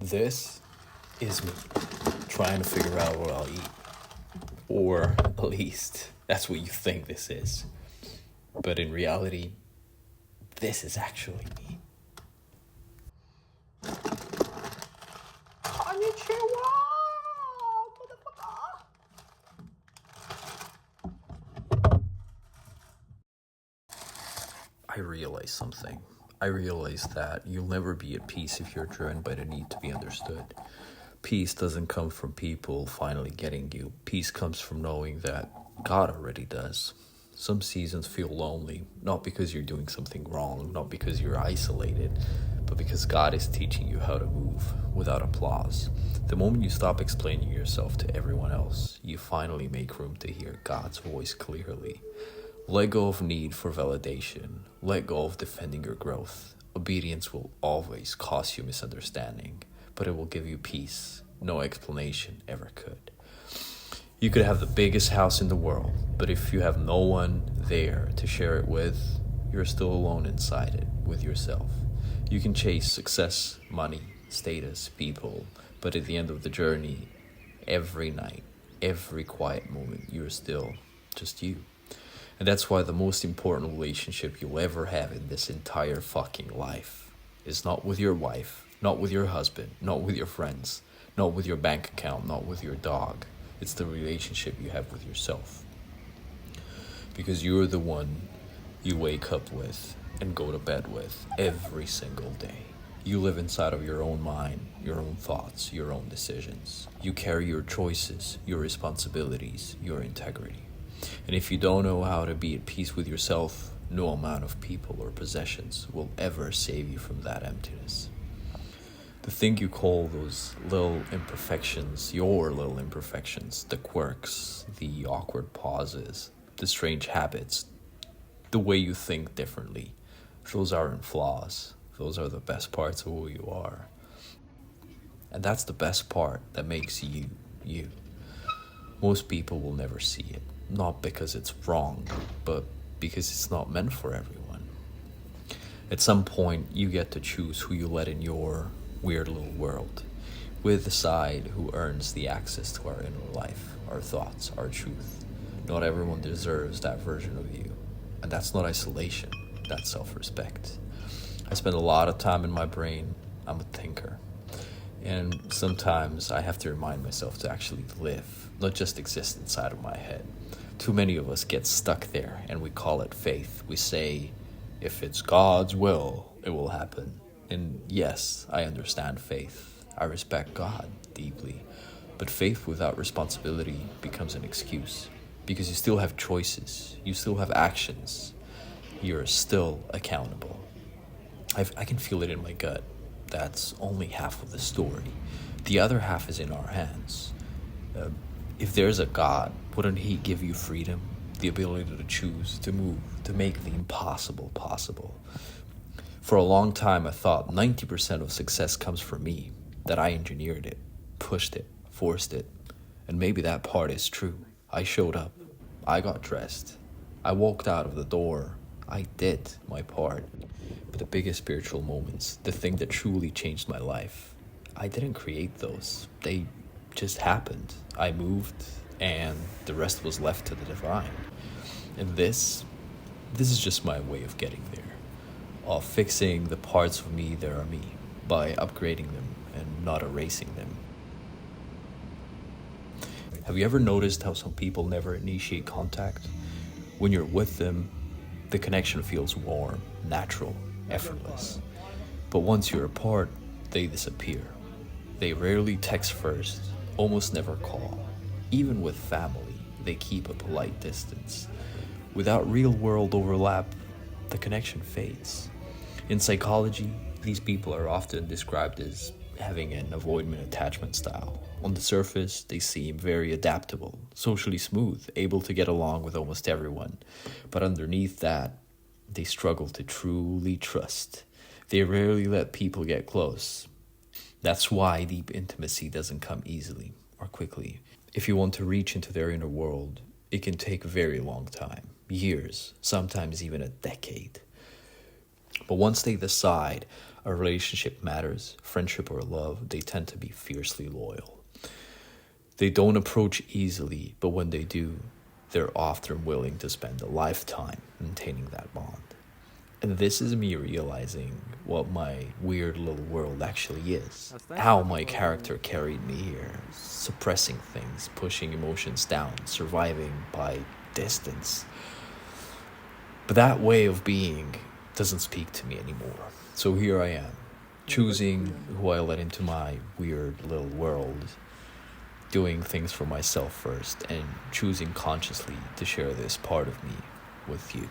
This is me trying to figure out what I'll eat. Or at least that's what you think this is. But in reality, this is actually me. Konnichiwa, motherfucker. I realize something. I realize that you'll never be at peace if you're driven by the need to be understood. Peace doesn't come from people finally getting you. Peace comes from knowing that God already does. Some seasons feel lonely, not because you're doing something wrong, not because you're isolated, but because God is teaching you how to move without applause. The moment you stop explaining yourself to everyone else, you finally make room to hear God's voice clearly. Let go of need for validation. Let go of defending your growth. Obedience will always cause you misunderstanding, but it will give you peace no explanation ever could. You could have the biggest house in the world, but if you have no one there to share it with, you're still alone inside it with yourself. You can chase success, money, status, people, but at the end of the journey, every night, every quiet moment, you're still just you. And that's why the most important relationship you'll ever have in this entire fucking life is not with your wife, not with your husband, not with your friends, not with your bank account, not with your dog. It's the relationship you have with yourself. Because you're the one you wake up with and go to bed with every single day. You live inside of your own mind, your own thoughts, your own decisions. You carry your choices, your responsibilities, your integrity. And if you don't know how to be at peace with yourself, no amount of people or possessions will ever save you from that emptiness. The thing you call those little imperfections, your little imperfections, the quirks, the awkward pauses, the strange habits, the way you think differently, those aren't flaws. Those are the best parts of who you are. And that's the best part that makes you, you. Most people will never see it. Not because it's wrong, but because it's not meant for everyone. At some point, you get to choose who you let in your weird little world. We decide who earns the access to our inner life, our thoughts, our truth. Not everyone deserves that version of you. And that's not isolation, that's self-respect. I spend a lot of time in my brain. I'm a thinker. And sometimes I have to remind myself to actually live, not just exist inside of my head. Too many of us get stuck there and we call it faith. We say, if it's God's will, it will happen. And yes, I understand faith. I respect God deeply. But faith without responsibility becomes an excuse. Because you still have choices. You still have actions. You're still accountable. I can feel it in my gut. That's only half of the story. The other half is in our hands. If there's a God, wouldn't he give you freedom? The ability to choose, to move, to make the impossible possible. For a long time, I thought 90% of success comes from me, that I engineered it, pushed it, forced it. And maybe that part is true. I showed up. I got dressed. I walked out of the door. I did my part. But the biggest spiritual moments, the thing that truly changed my life, I didn't create those. They just happened. I moved, and the rest was left to the divine. And this is just my way of getting there, of fixing the parts of me that are me by upgrading them and not erasing them. Have you ever noticed how some people never initiate contact? When you're with them, the connection feels warm, natural, effortless. But once you're apart, they disappear. They rarely text first, almost never call. Even with family, they keep a polite distance. Without real-world overlap, the connection fades. In psychology, these people are often described as having an avoidant attachment style. On the surface, they seem very adaptable, socially smooth, able to get along with almost everyone. But underneath that, they struggle to truly trust. They rarely let people get close. That's why deep intimacy doesn't come easily or quickly. If you want to reach into their inner world, it can take a very long time, years, sometimes even a decade. But once they decide, A relationship matters, friendship or love, they tend to be fiercely loyal. They don't approach easily, but when they do, they're often willing to spend a lifetime maintaining that bond. And this is me realizing what my weird little world actually is. How my character carried me here, suppressing things, pushing emotions down, surviving by distance. But that way of being doesn't speak to me anymore. So here I am, choosing who I let into my weird little world, doing things for myself first, and choosing consciously to share this part of me with you.